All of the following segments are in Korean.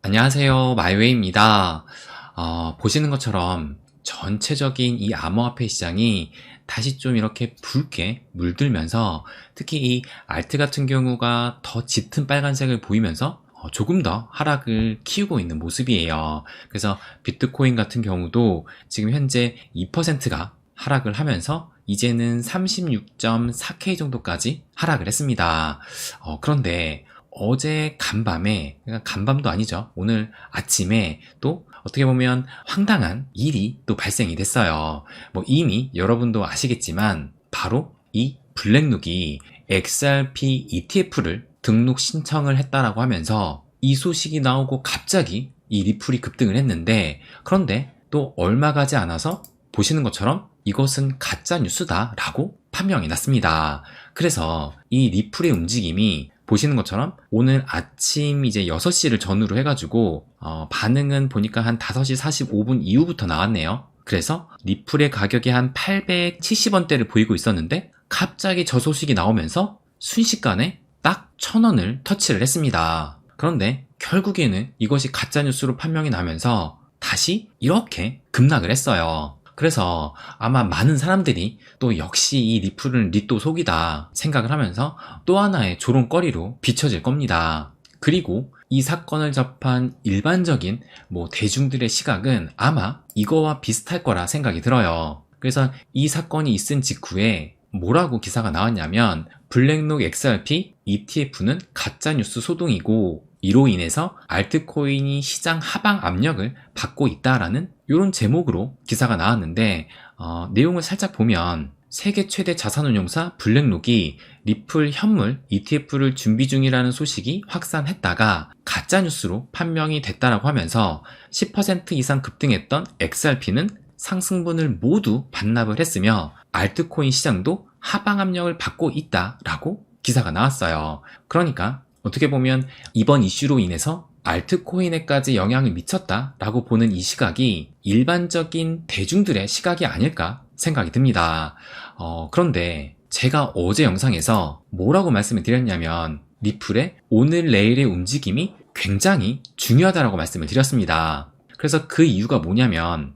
안녕하세요. 마이웨이입니다. 보시는 것처럼 전체적인 이 암호화폐 시장이 다시 좀 이렇게 붉게 물들면서 특히 이 알트 같은 경우가 더 짙은 빨간색을 보이면서 조금 더 하락을 키우고 있는 모습이에요. 그래서 비트코인 같은 경우도 지금 현재 2%가 하락을 하면서 이제는 36.4K 정도까지 하락을 했습니다. 그런데 어제 간밤에, 그러니까 간밤도 아니죠. 오늘 아침에 또 어떻게 보면 황당한 일이 또 발생이 됐어요. 뭐 이미 여러분도 아시겠지만 바로 이 블랙록이 XRP ETF를 등록 신청을 했다라고 하면서 이 소식이 나오고 갑자기 이 리플이 급등을 했는데, 그런데 또 얼마 가지 않아서 보시는 것처럼 이것은 가짜 뉴스다라고 판명이 났습니다. 그래서 이 리플의 움직임이 보시는 것처럼 오늘 아침 이제 6시를 전후로 해가지고 반응은 보니까 한 5시 45분 이후부터 나왔네요. 그래서 리플의 가격이 한 870원대를 보이고 있었는데 갑자기 저 소식이 나오면서 순식간에 딱 1000원을 터치를 했습니다. 그런데 결국에는 이것이 가짜뉴스로 판명이 나면서 다시 이렇게 급락을 했어요. 그래서 아마 많은 사람들이 또 역시 이 리플은 리또 속이다 생각을 하면서 또 하나의 조롱거리로 비춰질 겁니다. 그리고 이 사건을 접한 일반적인 대중들의 시각은 아마 이거와 비슷할 거라 생각이 들어요. 그래서 이 사건이 있은 직후에 뭐라고 기사가 나왔냐면 블랙록 XRP ETF는 가짜뉴스 소동이고 이로 인해서 알트코인이 시장 하방 압력을 받고 있다라는 이런 제목으로 기사가 나왔는데 내용을 살짝 보면 세계 최대 자산운용사 블랙록이 리플 현물 ETF를 준비 중이라는 소식이 확산했다가 가짜뉴스로 판명이 됐다라고 하면서 10% 이상 급등했던 XRP는 상승분을 모두 반납을 했으며 알트코인 시장도 하방 압력을 받고 있다라고 기사가 나왔어요. 그러니까 어떻게 보면 이번 이슈로 인해서 알트코인에까지 영향을 미쳤다라고 보는 이 시각이 일반적인 대중들의 시각이 아닐까 생각이 듭니다. 그런데 제가 어제 영상에서 뭐라고 말씀을 드렸냐면 리플의 오늘 내일의 움직임이 굉장히 중요하다라고 말씀을 드렸습니다. 그래서 그 이유가 뭐냐면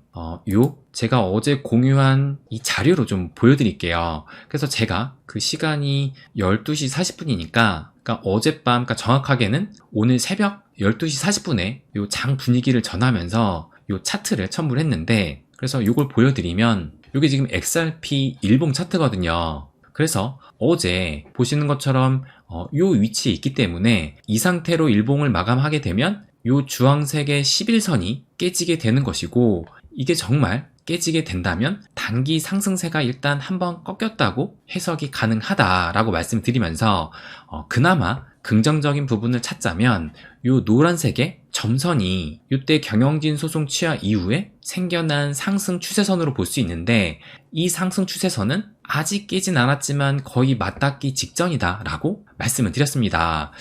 제가 어제 공유한 이 자료로 좀 보여드릴게요. 그래서 제가 그 시간이 12시 40분이니까 그러니까 어젯밤, 그러니까 정확하게는 오늘 새벽 12시 40분에 요 장 분위기를 전하면서 요 차트를 첨부를 했는데, 그래서 요걸 보여드리면 요게 지금 XRP 일봉 차트거든요. 그래서 어제 보시는 것처럼 요 위치에 있기 때문에 이 상태로 일봉을 마감하게 되면 요 주황색의 11선이 깨지게 되는 것이고, 이게 정말 깨지게 된다면 단기 상승세가 일단 한번 꺾였다고 해석이 가능하다라고 말씀드리면서 그나마 긍정적인 부분을 찾자면 요 노란색의 점선이 이때 경영진 소송 취하 이후에 생겨난 상승 추세선으로 볼 수 있는데, 이 상승 추세선은 아직 깨진 않았지만 거의 맞닿기 직전이다 라고 말씀을 드렸습니다.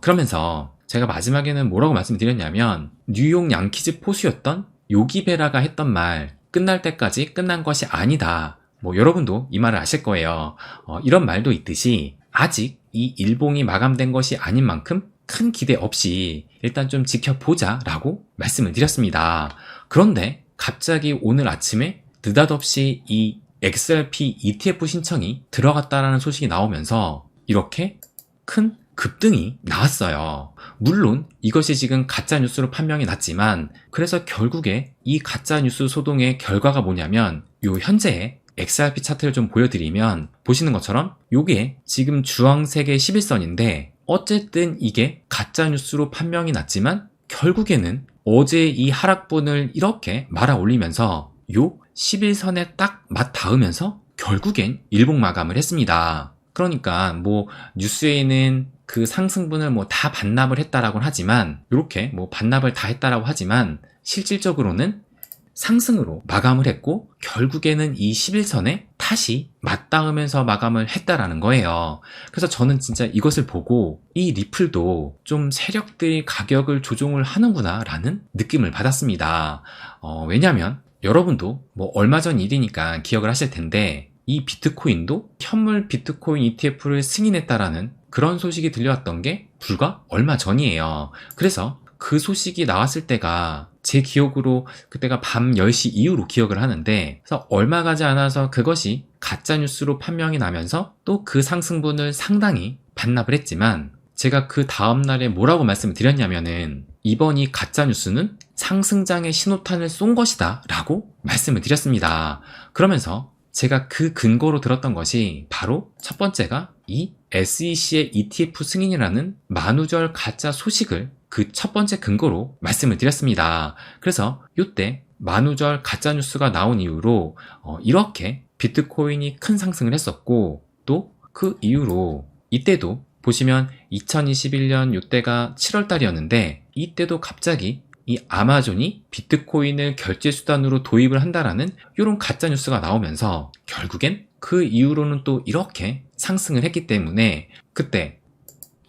그러면서 제가 마지막에는 뭐라고 말씀드렸냐면 뉴욕 양키즈 포수였던 요기 베라가 했던 말, 끝날 때까지 끝난 것이 아니다. 여러분도 이 말을 아실 거예요. 이런 말도 있듯이 아직 이 일봉이 마감된 것이 아닌 만큼 큰 기대 없이 일단 좀 지켜보자 라고 말씀을 드렸습니다. 그런데 갑자기 오늘 아침에 느닷없이 이 XRP ETF 신청이 들어갔다라는 소식이 나오면서 이렇게 큰 급등이 나왔어요. 물론 이것이 지금 가짜뉴스로 판명이 났지만, 그래서 결국에 이 가짜뉴스 소동의 결과가 뭐냐면 요 현재의 XRP 차트를 좀 보여드리면 보시는 것처럼 요게 지금 주황색의 11선인데 어쨌든 이게 가짜뉴스로 판명이 났지만 결국에는 어제 이 하락분을 이렇게 말아 올리면서 요 11선에 딱 맞닿으면서 결국엔 일봉 마감을 했습니다. 그러니까 뉴스에는 그 상승분을 다 반납을 했다라고 하지만, 이렇게 반납을 다 했다라고 하지만 실질적으로는 상승으로 마감을 했고 결국에는 이 11선에 다시 맞닿으면서 마감을 했다라는 거예요. 그래서 저는 진짜 이것을 보고 이 리플도 좀 세력들이 가격을 조종을 하는구나 라는 느낌을 받았습니다. 왜냐면 여러분도 얼마 전 일이니까 기억을 하실 텐데, 이 비트코인도 현물 비트코인 ETF를 승인했다라는 그런 소식이 들려왔던 게 불과 얼마 전이에요. 그래서 그 소식이 나왔을 때가 제 기억으로 그때가 밤 10시 이후로 기억을 하는데, 그래서 얼마 가지 않아서 그것이 가짜뉴스로 판명이 나면서 또 그 상승분을 상당히 반납을 했지만, 제가 그 다음날에 뭐라고 말씀을 드렸냐면은 이번 이 가짜뉴스는 상승장의 신호탄을 쏜 것이다 라고 말씀을 드렸습니다. 그러면서 제가 그 근거로 들었던 것이 바로 첫 번째가 이 SEC의 ETF 승인이라는 만우절 가짜 소식을 그 첫 번째 근거로 말씀을 드렸습니다. 그래서 이때 만우절 가짜뉴스가 나온 이후로 이렇게 비트코인이 큰 상승을 했었고, 또 그 이후로 이때도 보시면 2021년 이때가 7월 달이었는데, 이때도 갑자기 이 아마존이 비트코인을 결제 수단으로 도입을 한다라는 이런 가짜 뉴스가 나오면서 결국엔 그 이후로는 또 이렇게 상승을 했기 때문에, 그때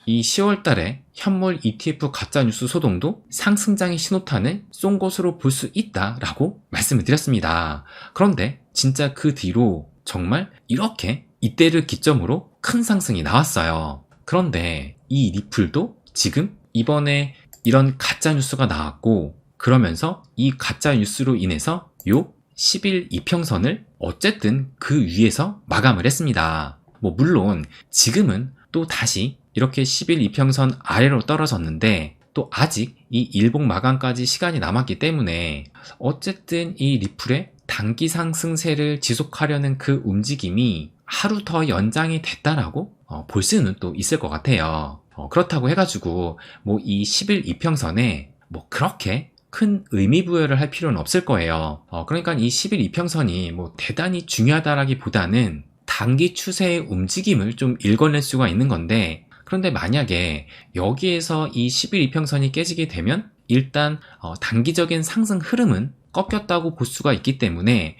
이 10월 달에 현물 ETF 가짜 뉴스 소동도 상승장의 신호탄을 쏜 것으로 볼 수 있다라고 말씀을 드렸습니다. 그런데 진짜 그 뒤로 정말 이렇게 이때를 기점으로 큰 상승이 나왔어요. 그런데 이 리플도 지금 이번에 이런 가짜 뉴스가 나왔고, 그러면서 이 가짜 뉴스로 인해서 요 10일 이평선을 어쨌든 그 위에서 마감을 했습니다. 물론 지금은 또 다시 이렇게 10일 이평선 아래로 떨어졌는데, 또 아직 이 일봉 마감까지 시간이 남았기 때문에 어쨌든 이 리플의 단기 상승세를 지속하려는 그 움직임이 하루 더 연장이 됐다라고 볼 수는 또 있을 것 같아요. 그렇다고 해가지고 이 10일 이평선에 그렇게 큰 의미 부여를 할 필요는 없을 거예요. 그러니까 이 10일 이평선이 대단히 중요하다라기보다는 단기 추세의 움직임을 좀 읽어낼 수가 있는 건데, 그런데 만약에 여기에서 이 10일 이평선이 깨지게 되면 일단 단기적인 상승 흐름은 꺾였다고 볼 수가 있기 때문에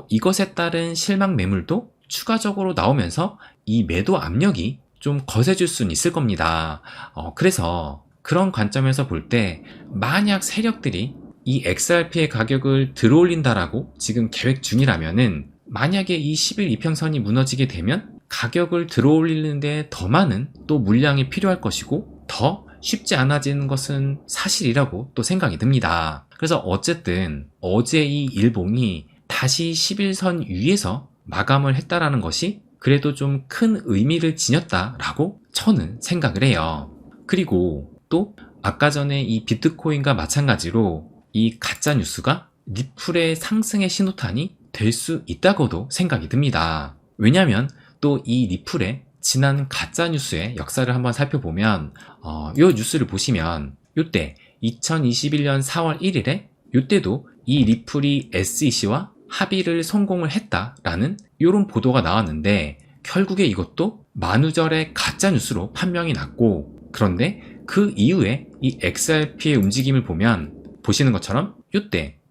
이것에 따른 실망 매물도 추가적으로 나오면서 이 매도 압력이 좀 거세질 수는 있을 겁니다. 그래서 그런 관점에서 볼 때 만약 세력들이 이 XRP의 가격을 들어올린다라고 지금 계획 중이라면은, 만약에 이 10일 이평선이 무너지게 되면 가격을 들어올리는데 더 많은 또 물량이 필요할 것이고, 더 쉽지 않아지는 것은 사실이라고 또 생각이 듭니다. 그래서 어쨌든 어제 이 일봉이 다시 11선 위에서 마감을 했다라는 것이 그래도 좀 큰 의미를 지녔다라고 저는 생각을 해요. 그리고 또 아까 전에 이 비트코인과 마찬가지로 이 가짜 뉴스가 리플의 상승의 신호탄이 될 수 있다고도 생각이 듭니다. 왜냐하면 또 이 리플의 지난 가짜 뉴스의 역사를 한번 살펴보면 이 뉴스를 보시면 이때 2021년 4월 1일에 이때도 이 리플이 SEC와 합의를 성공을 했다라는 이런 보도가 나왔는데, 결국에 이것도 만우절의 가짜 뉴스로 판명이 났고, 그런데 그 이후에 이 XRP의 움직임을 보면 보시는 것처럼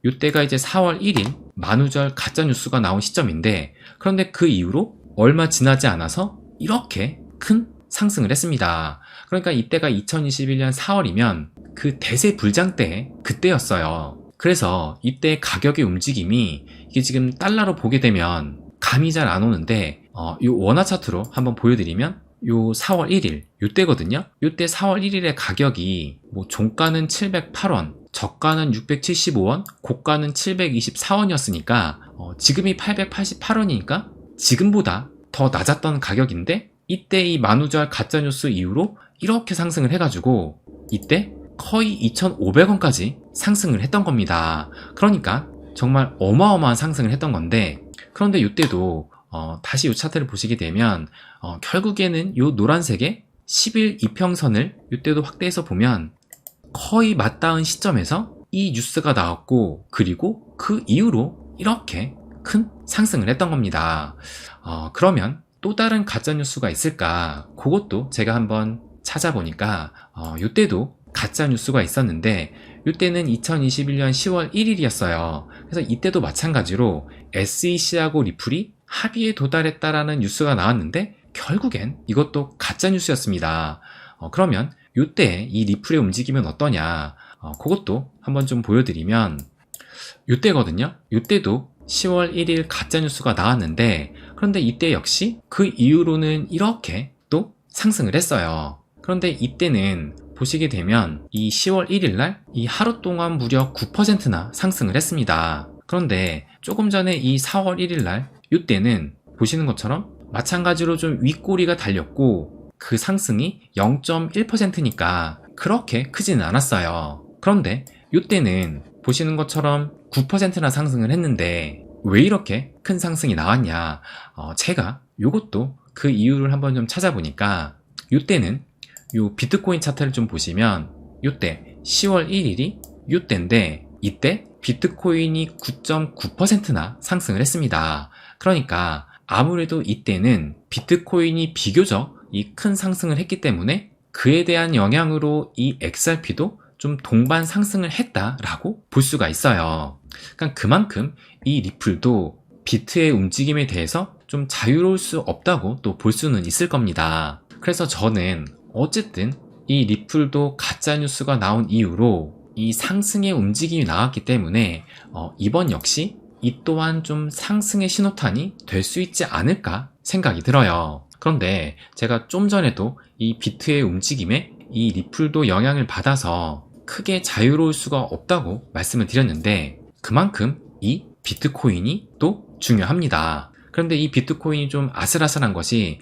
이때가 이제 4월 1일 만우절 가짜 뉴스가 나온 시점인데, 그런데 그 이후로 얼마 지나지 않아서 이렇게 큰 상승을 했습니다. 그러니까 이때가 2021년 4월이면 그 대세 불장 때 그때였어요. 그래서 이때 가격의 움직임이 이게 지금 달러로 보게 되면 감이 잘 안 오는데, 이 원화 차트로 한번 보여드리면 요 4월 1일 요때거든요. 요때 4월 1일의 가격이 종가는 708원, 저가는 675원, 고가는 724원이었으니까 지금이 888원이니까 지금보다 더 낮았던 가격인데, 이때 이 만우절 가짜뉴스 이후로 이렇게 상승을 해가지고 이때 거의 2,500원까지 상승을 했던 겁니다. 그러니까 정말 어마어마한 상승을 했던 건데, 그런데 이때도 다시 이 차트를 보시게 되면 결국에는 이 노란색의 10일 이평선을 이때도 확대해서 보면 거의 맞닿은 시점에서 이 뉴스가 나왔고, 그리고 그 이후로 이렇게 큰 상승을 했던 겁니다. 그러면 또 다른 가짜뉴스가 있을까? 그것도 제가 한번 찾아보니까 이때도 가짜뉴스가 있었는데, 이때는 2021년 10월 1일이었어요. 그래서 이때도 마찬가지로 SEC하고 리플이 합의에 도달했다라는 뉴스가 나왔는데, 결국엔 이것도 가짜뉴스였습니다. 그러면 이때 이 리플의 움직임은 어떠냐? 그것도 한번 좀 보여드리면 이때거든요. 이때도 10월 1일 가짜뉴스가 나왔는데, 그런데 이때 역시 그 이후로는 이렇게 또 상승을 했어요. 그런데 이때는 보시게 되면 이 10월 1일 날 이 하루 동안 무려 9%나 상승을 했습니다. 그런데 조금 전에 이 4월 1일 날 이때는 보시는 것처럼 마찬가지로 좀 윗꼬리가 달렸고 그 상승이 0.1%니까 그렇게 크지는 않았어요. 그런데 이때는 보시는 것처럼 9%나 상승을 했는데 왜 이렇게 큰 상승이 나왔냐, 제가 요것도 그 이유를 한번 좀 찾아보니까 이때는 요 비트코인 차트를 좀 보시면 이때 10월 1일이 이때인데 이때 비트코인이 9.9%나 상승을 했습니다. 그러니까 아무래도 이때는 비트코인이 비교적 이 큰 상승을 했기 때문에 그에 대한 영향으로 이 XRP도 좀 동반 상승을 했다라고 볼 수가 있어요. 그러니까 그만큼 이 리플도 비트의 움직임에 대해서 좀 자유로울 수 없다고 또 볼 수는 있을 겁니다. 그래서 저는 어쨌든 이 리플도 가짜뉴스가 나온 이후로 이 상승의 움직임이 나왔기 때문에 이번 역시 이 또한 좀 상승의 신호탄이 될 수 있지 않을까 생각이 들어요. 그런데 제가 좀 전에도 이 비트의 움직임에 이 리플도 영향을 받아서 크게 자유로울 수가 없다고 말씀을 드렸는데 그만큼 이 비트코인이 또 중요합니다. 그런데 이 비트코인이 좀 아슬아슬한 것이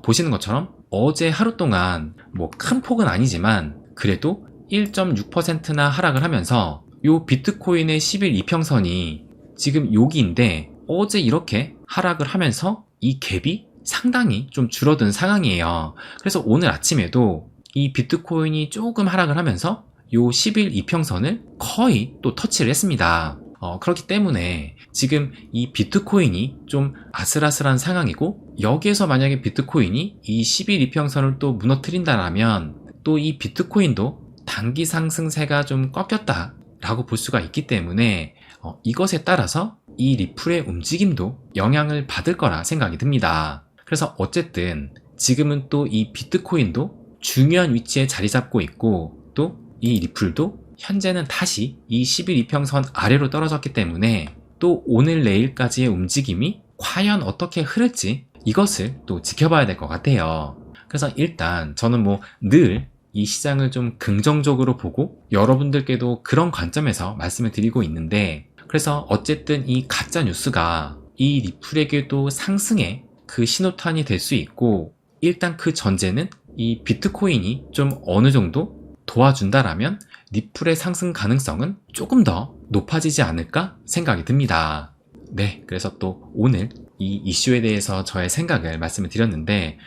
보시는 것처럼 어제 하루 동안 뭐 큰 폭은 아니지만 그래도 1.6%나 하락을 하면서 요 비트코인의 10일 이평선이 지금 여기인데 어제 이렇게 하락을 하면서 이 갭이 상당히 좀 줄어든 상황이에요. 그래서 오늘 아침에도 이 비트코인이 조금 하락을 하면서 요 10일 이평선을 거의 또 터치를 했습니다. 그렇기 때문에 지금 이 비트코인이 좀 아슬아슬한 상황이고 여기에서 만약에 비트코인이 이 10일 이평선을 또 무너뜨린다라면 또 이 비트코인도 단기 상승세가 좀 꺾였다 라고 볼 수가 있기 때문에 이것에 따라서 이 리플의 움직임도 영향을 받을 거라 생각이 듭니다. 그래서 어쨌든 지금은 또 이 비트코인도 중요한 위치에 자리 잡고 있고 또 이 리플도 현재는 다시 이 10일 이평선 아래로 떨어졌기 때문에 또 오늘 내일까지의 움직임이 과연 어떻게 흐를지 이것을 또 지켜봐야 될 것 같아요. 그래서 일단 저는 뭐 늘 이 시장을 좀 긍정적으로 보고 여러분들께도 그런 관점에서 말씀을 드리고 있는데 그래서 어쨌든 이 가짜 뉴스가 이 리플에게도 상승의 그 신호탄이 될 수 있고 일단 그 전제는 이 비트코인이 좀 어느 정도 도와준다라면 리플의 상승 가능성은 조금 더 높아지지 않을까 생각이 듭니다. 네, 그래서 또 오늘 이 이슈에 대해서 저의 생각을 말씀을 드렸는데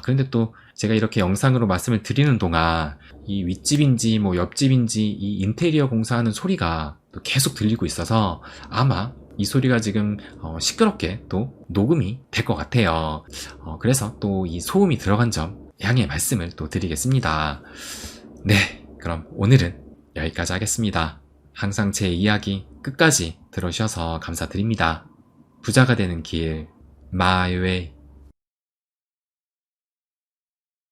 그런데 또 제가 이렇게 영상으로 말씀을 드리는 동안 이 윗집인지 뭐 옆집인지 이 인테리어 공사하는 소리가 또 계속 들리고 있어서 아마 이 소리가 지금 시끄럽게 또 녹음이 될 것 같아요. 그래서 또 이 소음이 들어간 점 양해 말씀을 또 드리겠습니다. 네, 그럼 오늘은 여기까지 하겠습니다. 항상 제 이야기 끝까지 들어주셔서 감사드립니다. 부자가 되는 길, 마이 웨이.